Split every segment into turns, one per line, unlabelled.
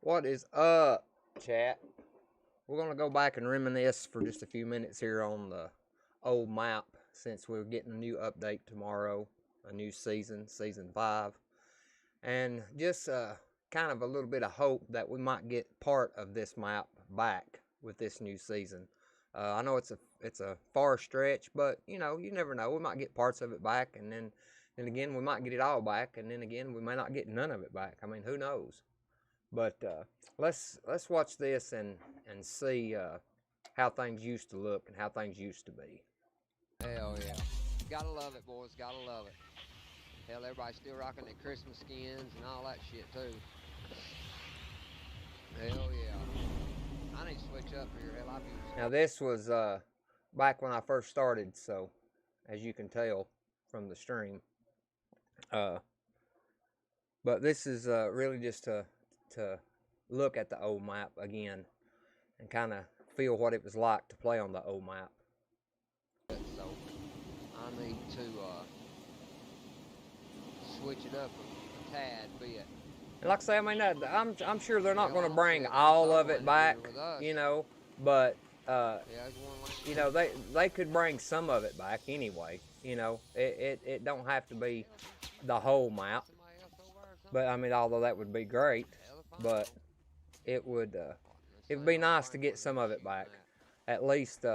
What is up, chat? We're going to go back and reminisce for just a few minutes here on the old map since we're getting a new update tomorrow, a new season, season 5. And just kind of a little bit of hope that we might get part of this map back with this new season. I know it's a far stretch, but you never know. We might get parts of it back, and then again we might get it all back, and then again we may not get none of it back. I mean, who knows? But let's watch this and see how things used to look and how things used to be.
Hell yeah. Gotta love it, boys. Gotta love it. Hell, everybody's still rocking their Christmas skins and all that shit, too. Hell yeah. I need to switch up here. Hell, I've used...
Now, this was back when I first started, so as you can tell from the stream. But this is really just to look at the old map again and kind of feel what it was like to play on the old map.
So I need to switch it up a tad bit.
And like I say, I mean, I'm sure they're not going to bring all of it back, but they could bring some of it back anyway. It don't have to be the whole map. But I mean, although that would be great, but it would be nice to get some of it back, at least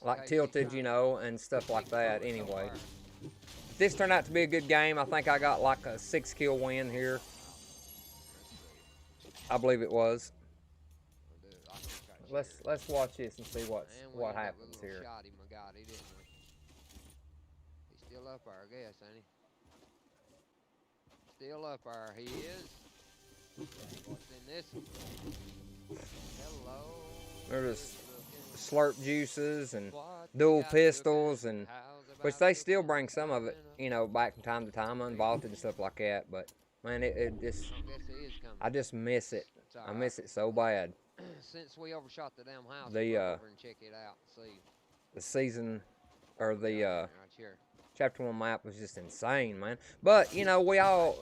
like tilted, and stuff like that. Anyway, this turned out to be a good game. I think I got like a 6-kill win here. I believe it was. Let's watch this and see what happens here.
He's still up there, I guess, ain't he? Still up there, he is. What's in this one? Hello.
There's slurp juices and dual pistols, and which they still bring some of it, back from time to time, unvaulted and stuff like that. But man, it just, I just miss it. I miss it so bad.
Since we overshot the damn house, we'll go over and check it out and see.
The season, or the Chapter 1 map was just insane, man. But we all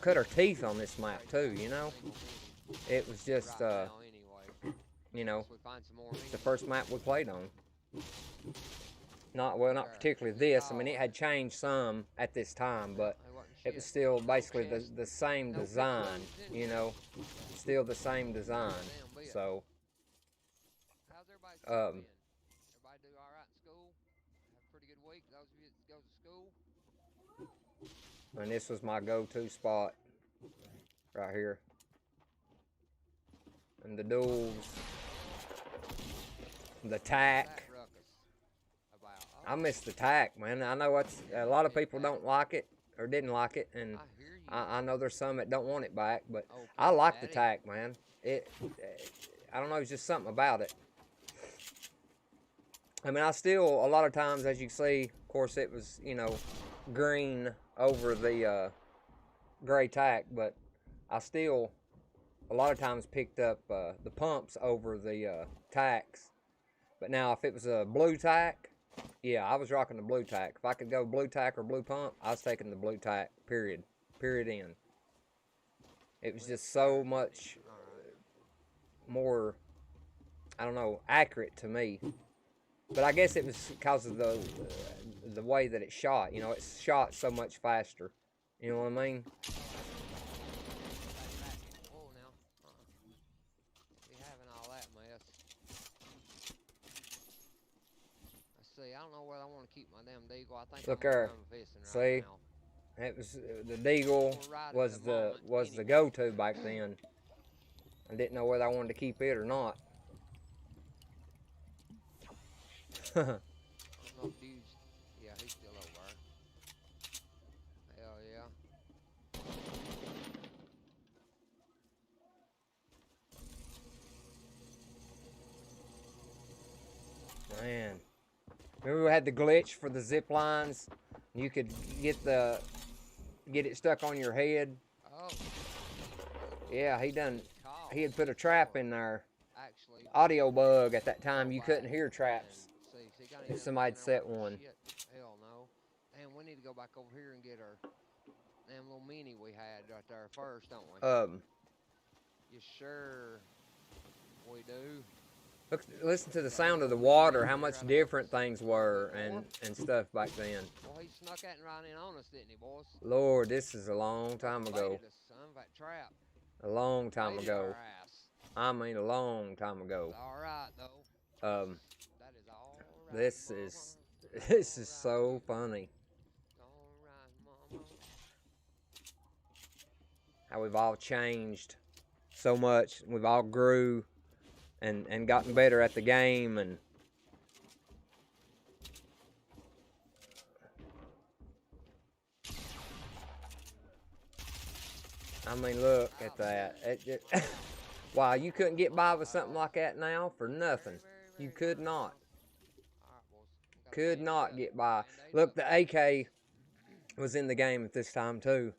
cut our teeth on this map too. It was just the first map we played on. Not particularly this. I mean, it had changed some at this time, but it was still basically the same design. Still the same design. So,
everybody do all right in school? Have a pretty good week. Those of you that go to school.
And this was my go-to spot right here. And the duels, the tack. I miss the tack, man. I know a lot of people don't like it or didn't like it, and I know there's some that don't want it back, but I like the tack, man. I don't know, it's just something about it. I mean, I still, a lot of times, as you see, of course, it was, green over the gray tack, but I still, a lot of times, picked up the pumps over the tacks. But now, if it was a blue tack, yeah, I was rocking the blue tack. If I could go blue tack or blue pump, I was taking the blue tack, period. Period end. It was just so much more, I don't know, accurate to me. But I guess it was because of the way that it shot. It shot so much faster. You know what I mean?
Whoa, now. Be having all that mess. Let's see. I don't know whether I want to keep my damn deagle. I think.
Look there. See, it was the deagle was the go-to back then. I didn't know whether I wanted to keep it or not.
I don't know if dude's... Yeah, he's still over there. Hell yeah.
Man. Remember we had the glitch for the zip lines? You could get it stuck on your head.
Oh.
Yeah, he had put a trap in there. Audio bug at that time. You couldn't hear traps if somebody'd set one.
Hell no. Damn, we need to go back over here and get our damn little mini we had right there first, don't we? Yes, sir. We do.
Look, listen to the sound of the water, how
Here
much
out of
different
focus.
things
A little
were
bit more.
and stuff back then.
Boy, he snuck that and right in on us, didn't he, boys?
Lord, this is a long time ago.
Baited us, son, of that trap.
A long time
Baited our
ago.
ass.
I mean, a long time ago.
It's all right, though.
Um,
That is all right,
this
mama.
is
It's
this
all
is
right,
so
baby.
funny.
It's all right, mama.
How we've all changed so much. We've all grew and gotten better at the game and I mean, look at that. Wow, you couldn't get by with something like that now for nothing. You could not.
All right, boys. We got a
Could
Band-Aid
not
up.
get by.
Band-Aid
Look,
up.
the AK was in the game at this time too.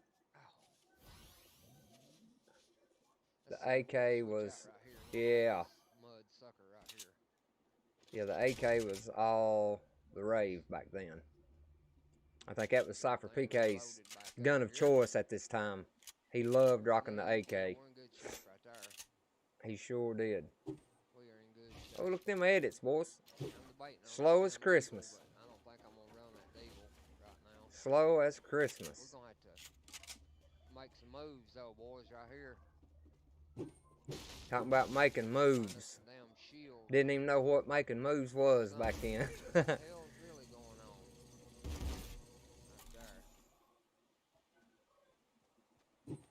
The
Let's see, we're
AK
gonna switch
was,
out right here.
yeah,
Mud sucker right here.
yeah. The AK was all the rave back then. I think that was Cypher
Everything
PK's
reloaded back up
gun of
here.
choice at this time. He loved rocking the
Yeah,
AK.
we're in good shape right there.
He sure did.
We are in good shape.
Oh, look at them edits, boys.
I'm debating on
Slow as
running
Christmas.
Diesel, but I don't think I'm gonna run that diesel right now.
Slow as
We're
Christmas.
gonna have to make some moves though, boys, right here.
Talking about making moves.
Damn shield.
Didn't even know what making moves was back then.
What the hell's really going on? Right there.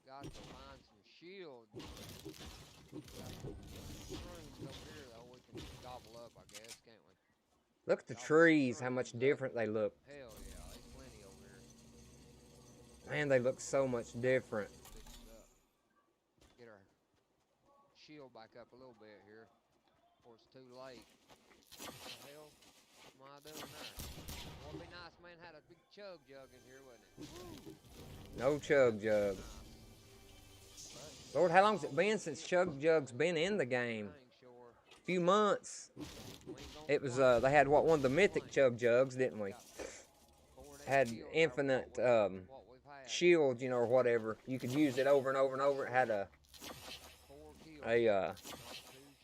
Got to find some shield. Got some shrooms over here though we can gobble up, I guess, can't we?
Look at the trees, how much different they look.
Hell yeah, there's plenty over here.
Man, they look so much different.
Fix it up. Get our shield back up a little bit here before it's too late. What the hell am I doing there? Well, it'd be nice, man, had a big chug jug in here, wouldn't it?
No chug jug. Lord, how long's it been since Chug Jug's been in the game?
I ain't sure.
A few months.
We ain't gonna
It was,
complain.
they had what, one of the mythic Chug Jugs, didn't we?
Forward
Had
shield,
infinite,
what we've had.
shields, you know, or whatever. You could use it over and over and over. It had a,
4 kills.
a,
Not too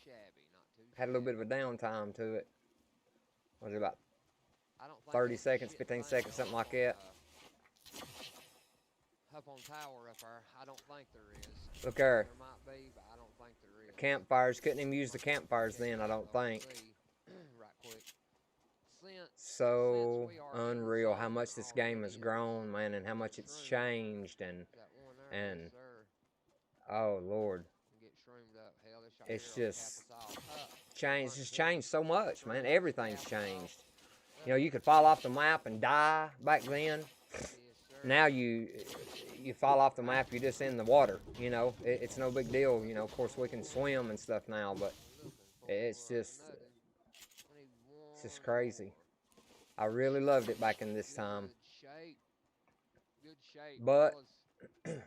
shabby, not too
had a little bit
shabby.
of a downtime to it. Was it about
I don't think
30
there's a
seconds,
shit
15
thing
seconds, something
going
like that?
Up on tower up there, I don't think there is.
Look there.
There might be, but I don't think there is.
Campfires, couldn't even use the campfires then, I don't think.
Right quick.
So
Since we are in
unreal how
zone
much this game has
already,
grown, man, and how much it's
Shroom.
changed, and
Got one there,
and-
yes, sir.
oh Lord,
Get shroomed up. Hell, this right
it's
here will
just
cap us all up.
changed. It's changed so much, man. Everything's changed. You know, you could fall off the map and die back then.
Yes, sir.
Now you fall off the map, you're just in the water. You know, it's no big deal. You know, of course we can swim and stuff now, but it's just crazy. I really loved it back in this time.
Good shape.
But
fellas.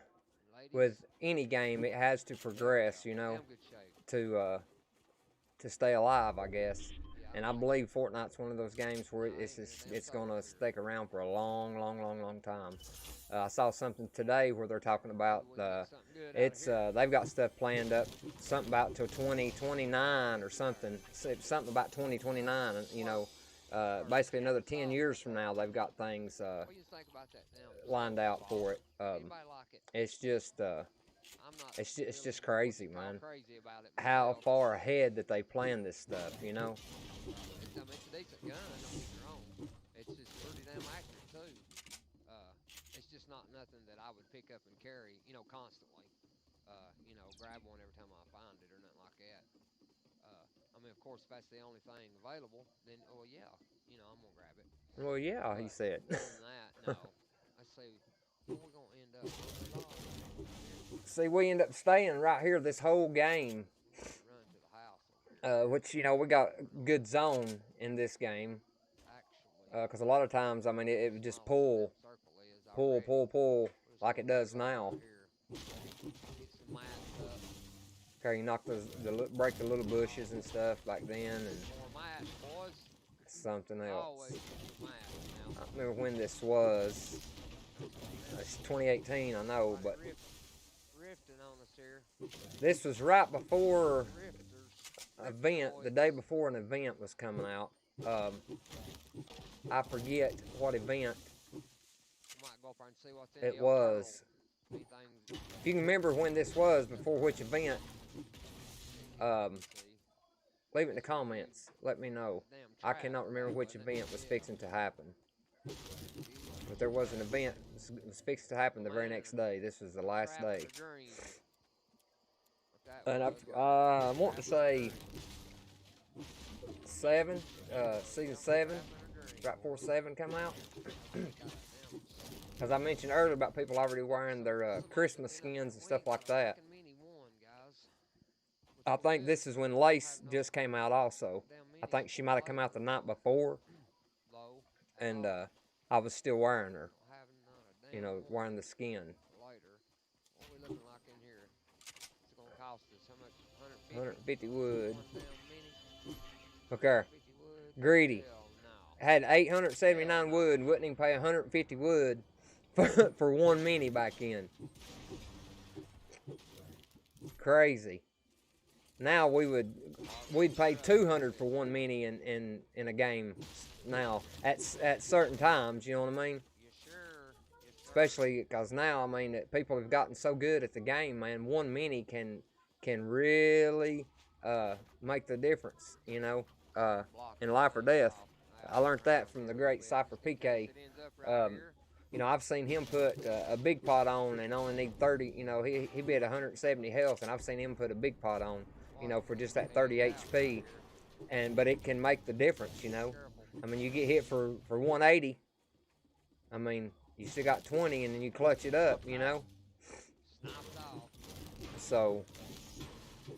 with any game, it has to progress. You know,
Damn good shape.
to stay alive, I guess. And I believe Fortnite's one of those games where it's gonna stick around for a long, long, long, long time. I saw something today where they're talking about they've got stuff planned up, something about till 2029 or something. Something about 2029. You know, basically another 10 years from now, they've got things
What do you think about that now?
lined out for it.
Anybody like it?
It's just
I'm not
it's
really
just crazy, man.
crazy about it
How
myself.
far ahead that they plan this stuff, you know?
I mean, it's a decent gun, don't get me wrong. It's just pretty damn accurate, too. It's just not nothing that I would pick up and carry, you know, constantly. You know, grab one every time I find it or nothing like that. I mean, of course, if that's the only thing available, then, oh, yeah, you know, I'm going to grab it.
Well, yeah, he said.
Other than that, no. I say, where we going to end up?
See, we end up staying right here this whole game,
Run to the house over here,
which, you know, we got good zone in this game.
actually.
Because a lot of times, I mean, it would just
Small as
pull,
that circle is
pull,
already.
pull, pull,
We're just
like it
gonna
does
go over
now.
here, get some mats up.
Okay, you knock break the little bushes and stuff back then, and
More mats, boys.
something else.
Always mats now.
I don't remember when this was. It's 2018, I know, but
Rip drifting on us here.
This was right before
Drifters.
event, the day before an event was coming out. I forget what event
We might go up there and see what's in
it
the old
was.
tunnel.
If you can remember when this was, before which event, leave it in the comments. Let me know. I cannot remember which event was fixing to happen. But there was an event that was fixed to happen the very next day. This was the last day. And I want to say season 7, right before 7 come out. As I mentioned earlier about people already wearing their Christmas skins and stuff like that. I think this is when Lace just came out also. I think she might have come out the night before. And I was still wearing her. You know, wearing the skin.
What we looking like in here? It's gonna cost us how much?
150 wood. Look there. Greedy. Had 879 wood and wouldn't even pay 150 wood for one mini back in. Crazy. Now we'd pay 200 for one mini in a game now at certain times, you know what I mean? Especially because now, I mean, people have gotten so good at the game, man. One mini can really make the difference, you know, in life or death. I learned that from the great Cypher PK. You know, I've seen him put a big pot on and only need 30. You know, he be at 170 health, and I've seen him put a big pot on, you know, for just that 30 HP. But it can make the difference, you know. I mean, you get hit for 180. I mean, you still got 20, and then you clutch it up, you know. So,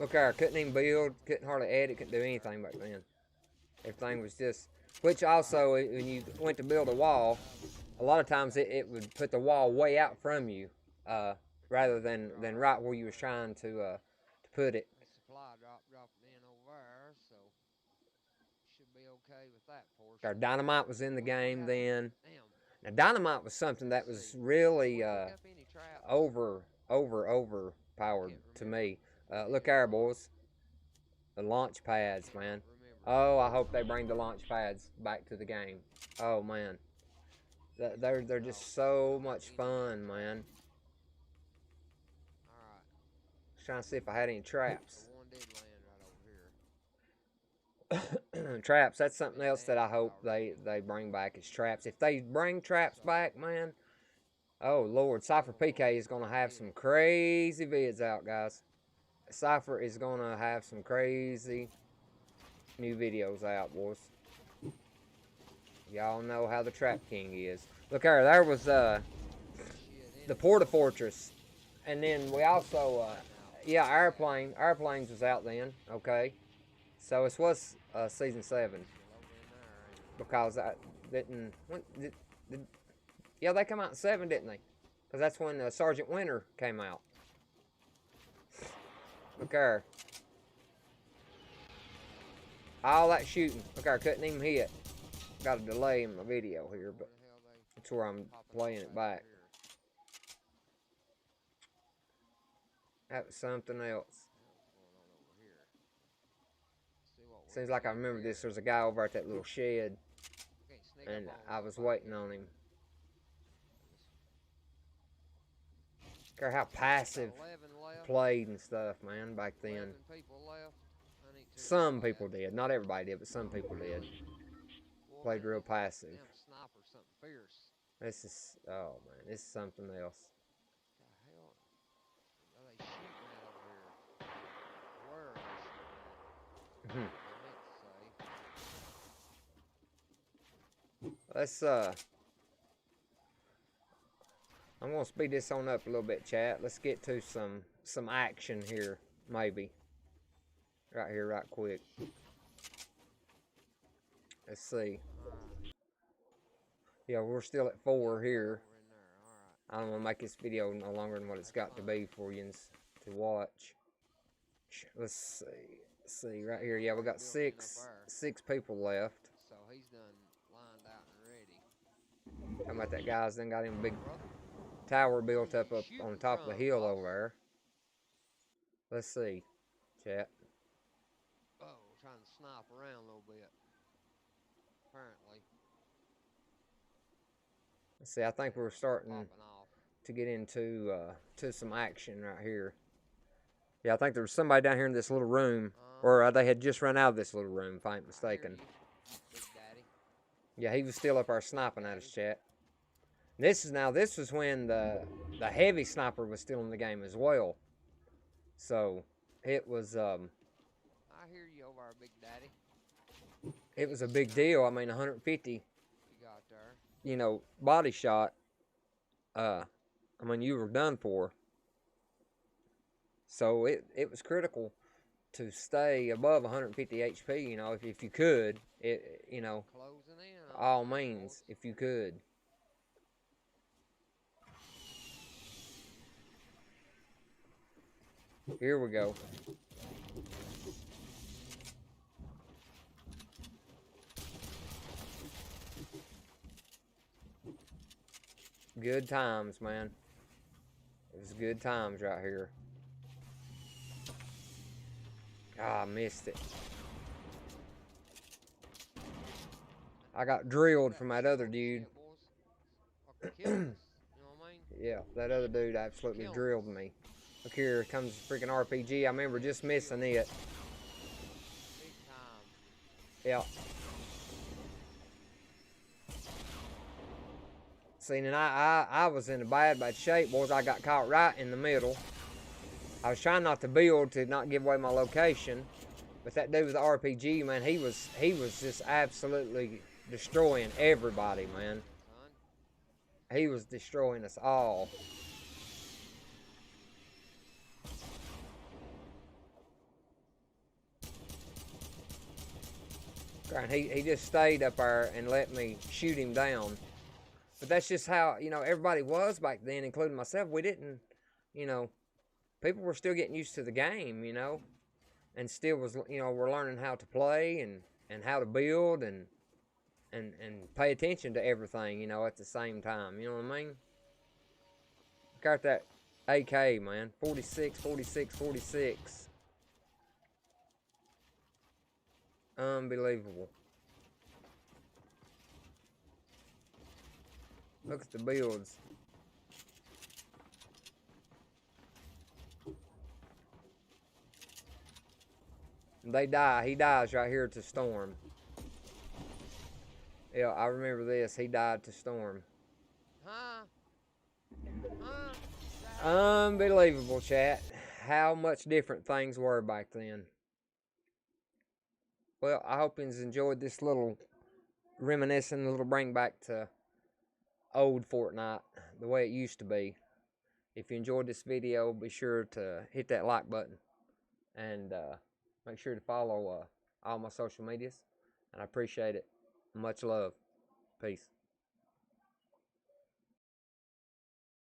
look there, couldn't even build, couldn't hardly edit, couldn't do anything back then. Everything was just, which also, when you went to build a wall, a lot of times it would put the wall way out from you, rather than right where you was trying to put it.
Supply dropping in over there, so should be okay with that portion.
Our dynamite was in the game then. Now dynamite was something that was really overpowered to me. Look there, boys. The launch pads, man. Oh, I hope they bring the launch pads back to the game. Oh man, they're just so much fun, man. Just trying to see if I had any traps. Traps, that's something else that I hope they bring back is traps. If they bring traps back, man, oh Lord, Cypher PK is gonna have some crazy vids out, guys. Cypher is gonna have some crazy new videos out, boys. Y'all know how the Trap King is. Look there was the Porta Fortress, and then we also yeah, airplanes was out then. Okay. So it was season 7 because I didn't. Yeah, they come out in 7, didn't they? Because that's when Sergeant Winter came out. Look there. All that shooting. Look there, couldn't even hit. Got a delay in my video here, but that's where I'm playing it back. That was something else. Seems like I remember this. There's a guy over at that little shed, and I was waiting on him. Care how passive played and stuff, man, back then. Some people did. Not everybody did, but some people did. Played real passive. This is, oh man, this is something else. Let's I'm gonna speed this on up a little bit, chat. Let's get to some action here, maybe. Right here, right quick. Let's see. Yeah, we're still at 4 here. I don't want to make this video no longer than what it's got to be for you to watch. Let's see. Let's see right here. Yeah, we got six people left.
So he's done lined out and ready.
How about that guy's then got him a big tower built up on top of the hill over there. Let's see, chat.
Oh, trying to snipe around a little bit. Apparently.
Let's see, I think we're starting
Popping off.
to get into to some action right here. Yeah, I think there was somebody down here in this little room, or they had just run out of this little room, if I ain't mistaken.
Big Daddy.
Yeah, he was still up there sniping at us, chat. This was when the heavy sniper was still in the game as well. So it was
I hear you over there, Big Daddy.
it was a big deal. I mean, 150.
You got there.
You know, body shot. I mean, you were done for. So it was critical to stay above 150 HP. You know, if you could, you know,
closing in.
All means, if you could. Here we go. Good times, man. It was good times right here. Ah, I missed it. I got drilled from that other dude. Yeah, that other dude absolutely drilled me. Look, here comes the freaking RPG. I remember just missing it.
Big time.
Yeah. See, and I was in a bad shape, boys. I got caught right in the middle. I was trying not to build to not give away my location, but that dude with the RPG, man, he was just absolutely destroying everybody, man. He was destroying us all. And he just stayed up there and let me shoot him down. But that's just how, you know, everybody was back then, including myself. We didn't, you know, people were still getting used to the game, you know, and still was, you know, we're learning how to play and how to build and pay attention to everything, you know, at the same time. You know what I mean? Got that AK, man. 46, 46, 46. Unbelievable. Look at the builds. They die. He dies right here to Storm. Yeah, I remember this. He died to Storm. Unbelievable, chat. How much different things were back then. Well, I hope you enjoyed this little reminiscing, a little bring back to old Fortnite, the way it used to be. If you enjoyed this video, be sure to hit that like button and make sure to follow all my social medias. And I appreciate it. Much love. Peace.